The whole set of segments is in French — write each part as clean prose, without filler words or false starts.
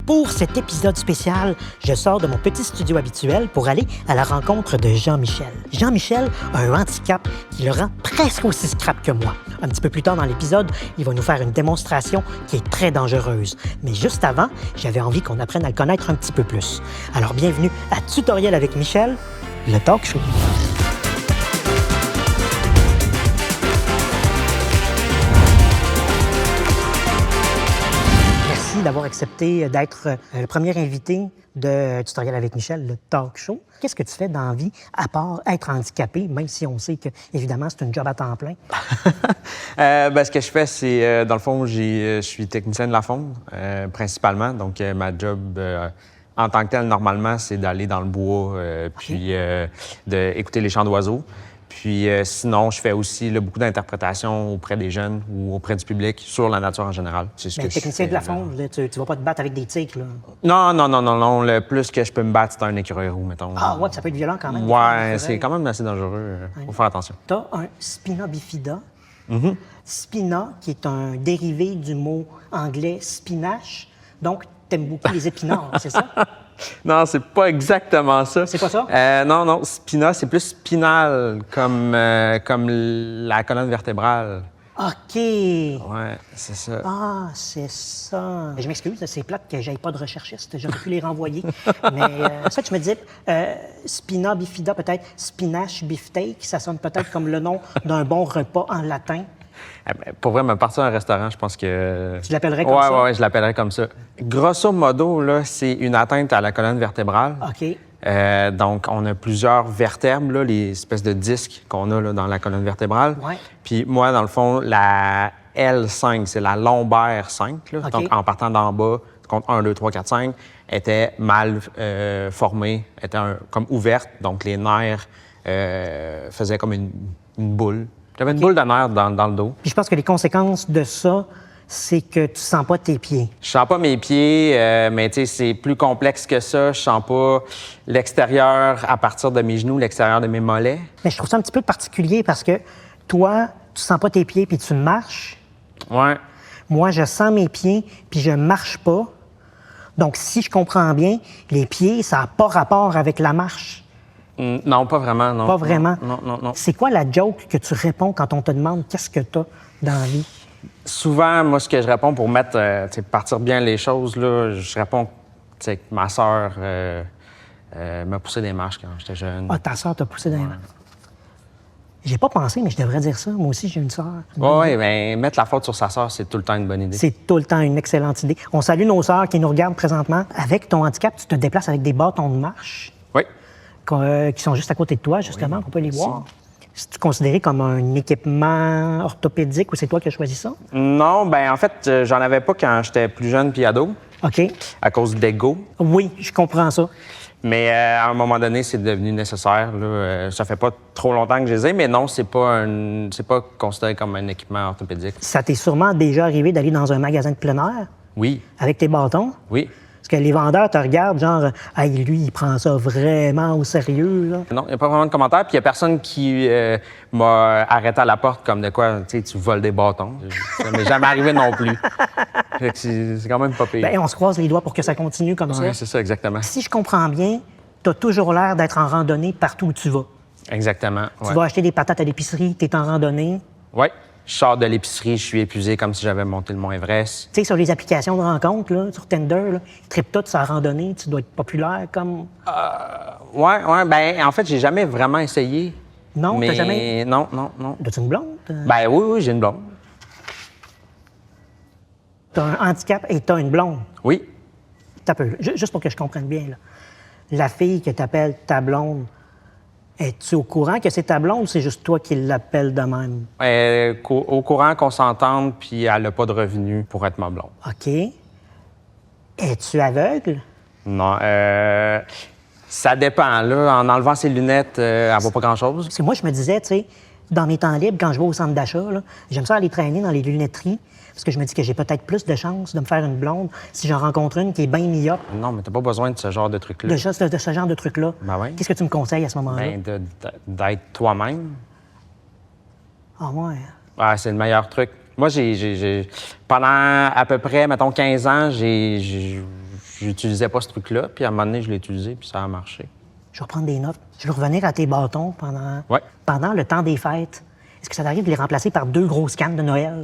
Pour cet épisode spécial, je sors de mon petit studio habituel pour aller à la rencontre de Jean-Michel. Jean-Michel a un handicap qui le rend presque aussi scrap que moi. Un petit peu plus tard dans l'épisode, il va nous faire une démonstration qui est très dangereuse. Mais juste avant, j'avais envie qu'on apprenne à le connaître un petit peu plus. Alors bienvenue à Tutoriel avec Michel, le talk show. Merci d'avoir accepté d'être le premier invité de Tutoriel avec Michel, le talk show. Qu'est-ce que tu fais dans la vie, à part être handicapé, même si on sait que, évidemment, c'est une job à temps plein? Ce que je fais, c'est, dans le fond, je suis technicien de la faune, principalement. Donc, ma job, en tant que tel, normalement, c'est d'aller dans le bois, puis d'écouter les chants d'oiseaux. Puis sinon, je fais aussi là, beaucoup d'interprétations auprès des jeunes ou auprès du public sur la nature en général. C'est ce Mais que technicien je fais, de la faune, là, tu vas pas te battre avec des tigres, là? Non. Le plus que je peux me battre, c'est un écureuil roux, mettons. Ah ouais, ça peut être violent quand même. Ouais, c'est quand même assez dangereux. Faut faire attention. Tu as un spina bifida. Spina, qui est un dérivé du mot anglais spinach. Donc, tu aimes beaucoup les épinards, c'est ça? Non, c'est pas exactement ça. C'est pas ça? Non. Spina, c'est plus spinal, comme la colonne vertébrale. OK. Ouais, c'est ça. Ah, c'est ça. Je m'excuse, c'est plate que j'aille pas de recherchiste. J'aurais pu les renvoyer. Mais ça, tu me disais, spina bifida, peut-être spinach beefsteak, ça sonne peut-être comme le nom d'un bon repas en latin. Pour vrai, me partir à un restaurant, je pense que... Tu l'appellerais comme ça? Oui, je l'appellerais comme ça. Grosso modo, là, c'est une atteinte à la colonne vertébrale. OK. Donc, on a plusieurs vertèbres, là, les espèces de disques qu'on a là, dans la colonne vertébrale. Ouais. Puis moi, dans le fond, la L5, c'est la lombaire 5. Là. OK. Donc, en partant d'en bas, compte 1, 2, 3, 4, 5, était mal formée, était comme ouverte. Donc, les nerfs faisaient comme une boule. J'avais une boule de nerfs dans le dos. Puis je pense que les conséquences de ça, c'est que tu sens pas tes pieds. Je sens pas mes pieds, mais tu sais, c'est plus complexe que ça. Je sens pas l'extérieur à partir de mes genoux, l'extérieur de mes mollets. Mais je trouve ça un petit peu particulier parce que toi, tu sens pas tes pieds puis tu marches. Ouais. Moi, je sens mes pieds puis je marche pas. Donc, si je comprends bien, les pieds, ça n'a pas rapport avec la marche. Non, pas vraiment, non. Pas vraiment. Non. C'est quoi la joke que tu réponds quand on te demande qu'est-ce que tu as dans la vie? Souvent, moi, ce que je réponds pour mettre, partir bien les choses, là, je réponds que ma sœur m'a poussé des marches quand j'étais jeune. Ah, ta sœur t'a poussé dans les mains. J'ai pas pensé, mais je devrais dire ça. Moi aussi, j'ai une sœur. Oui, bien, mettre la faute sur sa sœur, c'est tout le temps une bonne idée. C'est tout le temps une excellente idée. On salue nos sœurs qui nous regardent présentement. Avec ton handicap, tu te déplaces avec des bâtons de marche Oui. qui sont juste à côté de toi, justement, qu'on peut les voir. C'est-tu considéré comme un équipement orthopédique ou c'est toi qui as choisi ça? Non, ben en fait, j'en avais pas quand j'étais plus jeune puis ado, OK. à cause d'ego. Oui, je comprends ça. Mais à un moment donné, c'est devenu nécessaire. Là. Ça fait pas trop longtemps que je les ai, mais non, c'est pas considéré comme un équipement orthopédique. Ça t'est sûrement déjà arrivé d'aller dans un magasin de plein air Oui. avec tes bâtons? Oui. Parce que les vendeurs te regardent, genre, « Hey, lui, il prend ça vraiment au sérieux, là. » Non, il n'y a pas vraiment de commentaire. Puis il n'y a personne qui m'a arrêté à la porte comme de quoi, tu sais, tu voles des bâtons. Ça m'est jamais arrivé non plus. Fait que c'est quand même pas pire. Ben, on se croise les doigts pour que ça continue comme ça. Oui, c'est ça, exactement. Si je comprends bien, t'as toujours l'air d'être en randonnée partout où tu vas. Exactement. Tu vas acheter des patates à l'épicerie, t'es en randonnée. Oui. Je sors de l'épicerie, je suis épuisé comme si j'avais monté le Mont Everest. Tu sais, sur les applications de rencontres, là, sur Tinder, là, ils trippent tout sur la randonnée, tu dois être populaire comme... Ouais, ben en fait, j'ai jamais vraiment essayé. Non, mais... t'as jamais... Non. As-tu une blonde? Ben oui, j'ai une blonde. T'as un handicap et t'as une blonde. Oui. T'as peu, juste pour que je comprenne bien, là. La fille que t'appelles ta blonde, es-tu au courant que c'est ta blonde ou c'est juste toi qui l'appelles de même? Au courant qu'on s'entende, puis elle n'a pas de revenus pour être ma blonde. OK. Es-tu aveugle? Non, ça dépend. Là, en enlevant ses lunettes, elle ne voit pas grand-chose. Parce que moi, je me disais, tu sais, dans mes temps libres, quand je vais au centre d'achat, là, j'aime ça aller traîner dans les lunetteries parce que je me dis que j'ai peut-être plus de chances de me faire une blonde si j'en rencontre une qui est bien myope. Non, mais t'as pas besoin de ce genre de truc-là. De ce genre de truc-là. Ben oui. Qu'est-ce que tu me conseilles à ce moment-là? Ben, d'être toi-même. Ah ouais. Ah, c'est le meilleur truc. Moi, pendant à peu près, mettons, 15 ans, j'utilisais pas ce truc-là. Puis à un moment donné, je l'ai utilisé, puis ça a marché. Je vais prendre des notes. Je vais revenir à tes bâtons pendant le temps des fêtes. Est-ce que ça t'arrive de les remplacer par 2 grosses cannes de Noël?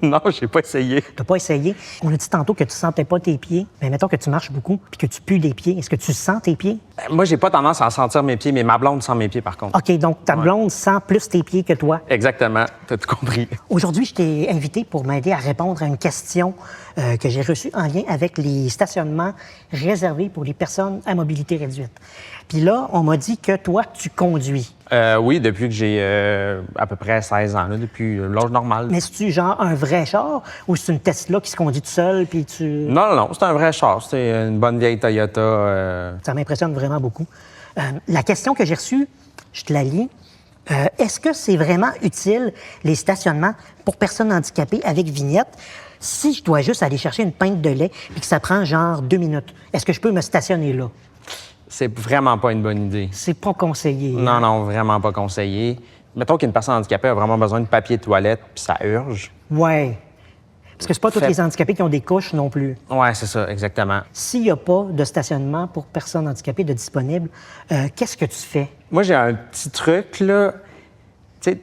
Non, j'ai pas essayé. T'as pas essayé? On a dit tantôt que tu sentais pas tes pieds. Mais mettons que tu marches beaucoup puis que tu pues des pieds. Est-ce que tu sens tes pieds? Moi, j'ai pas tendance à sentir mes pieds, mais ma blonde sent mes pieds, par contre. OK, donc ta blonde sent plus tes pieds que toi. Exactement. T'as tout compris. Aujourd'hui, je t'ai invité pour m'aider à répondre à une question que j'ai reçue en lien avec les stationnements réservés pour les personnes à mobilité réduite. Puis là, on m'a dit que toi, tu conduis. Oui, depuis que j'ai à peu près 16 ans, là, depuis l'âge normal. Mais c'est-tu genre un vrai char ou c'est une Tesla qui se conduit tout seul puis tu... Non, c'est un vrai char. C'est une bonne vieille Toyota. Ça m'impressionne vraiment beaucoup. La question que j'ai reçue, je te la lis. Est-ce que c'est vraiment utile, les stationnements pour personnes handicapées avec vignette, si je dois juste aller chercher une pinte de lait et que ça prend genre 2 minutes? Est-ce que je peux me stationner là? C'est vraiment pas une bonne idée. C'est pas conseillé. Non, vraiment pas conseillé. Mettons qu'une personne handicapée a vraiment besoin de papier de toilette, puis ça urge. Ouais. Parce que c'est pas tous les handicapés qui ont des couches non plus. Ouais, c'est ça, exactement. S'il n'y a pas de stationnement pour personnes handicapées de disponible, qu'est-ce que tu fais? Moi, j'ai un petit truc, là. Tu sais,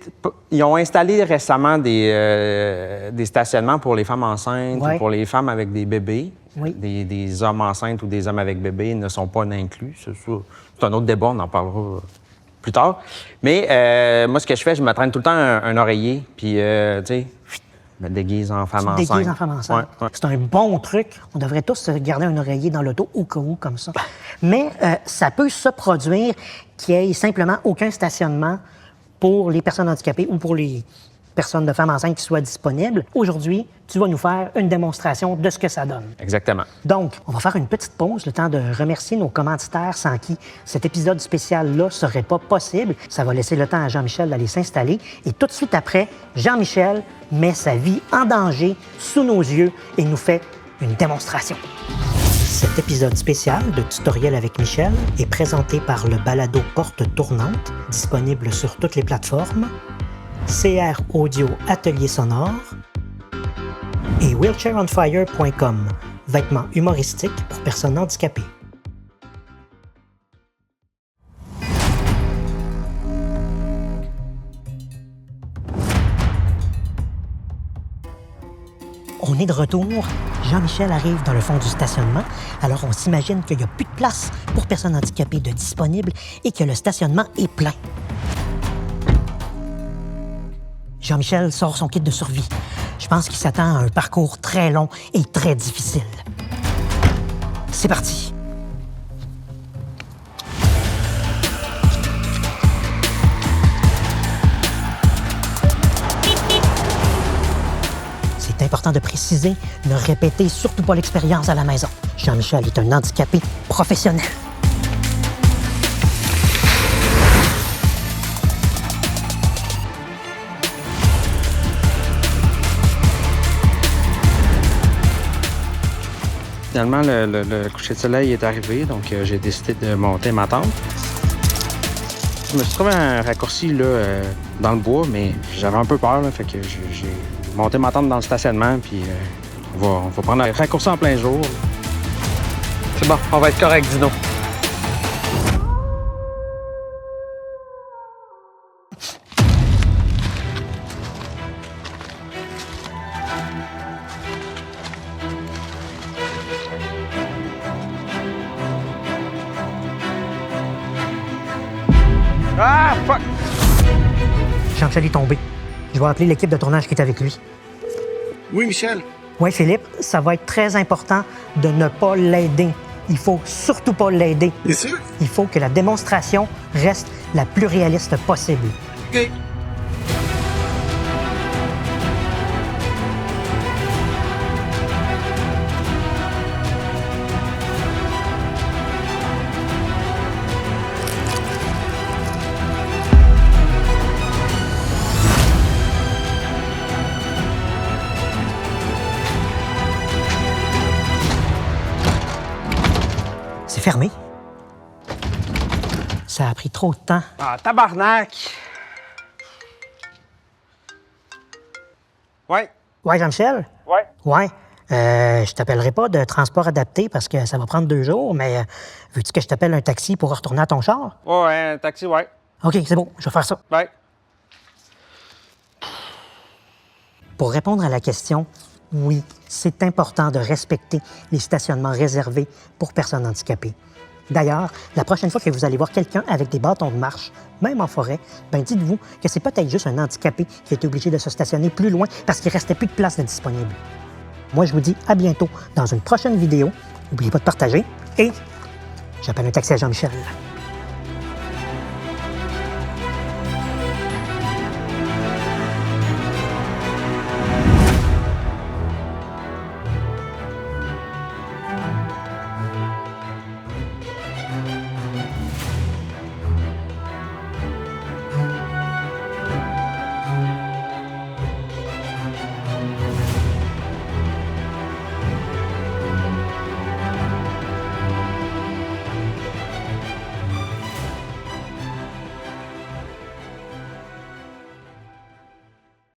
ils ont installé récemment des stationnements pour les femmes enceintes ou pour les femmes avec des bébés. Oui. Des hommes enceintes ou des hommes avec bébés ne sont pas inclus. C'est un autre débat, on en parlera plus tard. Mais moi, ce que je fais, je me traîne tout le temps un oreiller, puis, tu sais, je me déguise en femme enceinte. Déguise en femme enceinte. Ouais. C'est un bon truc. On devrait tous garder un oreiller dans l'auto au cas où, comme ça. Mais ça peut se produire qu'il n'y ait simplement aucun stationnement pour les personnes handicapées ou pour les personnes de femmes enceintes qui soient disponibles. Aujourd'hui, tu vas nous faire une démonstration de ce que ça donne. Exactement. Donc, on va faire une petite pause, le temps de remercier nos commanditaires sans qui cet épisode spécial-là serait pas possible. Ça va laisser le temps à Jean-Michel d'aller s'installer. Et tout de suite après, Jean-Michel met sa vie en danger sous nos yeux et nous fait une démonstration. Cet épisode spécial de Tutoriel avec Michel est présenté par le balado Porte Tournante, disponible sur toutes les plateformes, CR Audio Atelier Sonore et wheelchaironfire.com, vêtements humoristiques pour personnes handicapées. On est de retour. Jean-Michel arrive dans le fond du stationnement. Alors, on s'imagine qu'il n'y a plus de place pour personnes handicapées de disponible et que le stationnement est plein. Jean-Michel sort son kit de survie. Je pense qu'il s'attend à un parcours très long et très difficile. C'est parti! C'est important de préciser, ne répétez surtout pas l'expérience à la maison. Jean-Michel est un handicapé professionnel. Finalement, le coucher de soleil est arrivé, donc j'ai décidé de monter ma tente. Je me suis trouvé un raccourci là, dans le bois, mais j'avais un peu peur, là, fait que j'ai monté ma tente dans le stationnement, puis on va prendre un raccourci en plein jour. C'est bon, on va être correct, Dino. Ah, fuck! Jean-Michel est tombé. Je vais appeler l'équipe de tournage qui est avec lui. Oui, Michel. Oui, Philippe, ça va être très important de ne pas l'aider. Il faut surtout pas l'aider. T'es sûr? Il faut que la démonstration reste la plus réaliste possible. OK. C'est fermé. Ça a pris trop de temps. Ah, tabarnak! Ouais. Ouais, Jean-Michel? Ouais. Ouais. Je t'appellerai pas de transport adapté parce que ça va prendre 2 jours, mais veux-tu que je t'appelle un taxi pour retourner à ton char? Ouais, un taxi, ouais. OK, c'est bon, je vais faire ça. Bye. Pour répondre à la question, oui, c'est important de respecter les stationnements réservés pour personnes handicapées. D'ailleurs, la prochaine fois que vous allez voir quelqu'un avec des bâtons de marche, même en forêt, ben dites-vous que c'est peut-être juste un handicapé qui a été obligé de se stationner plus loin parce qu'il restait plus de place de disponible. Moi, je vous dis à bientôt dans une prochaine vidéo. N'oubliez pas de partager et j'appelle un taxi à Jean-Michel.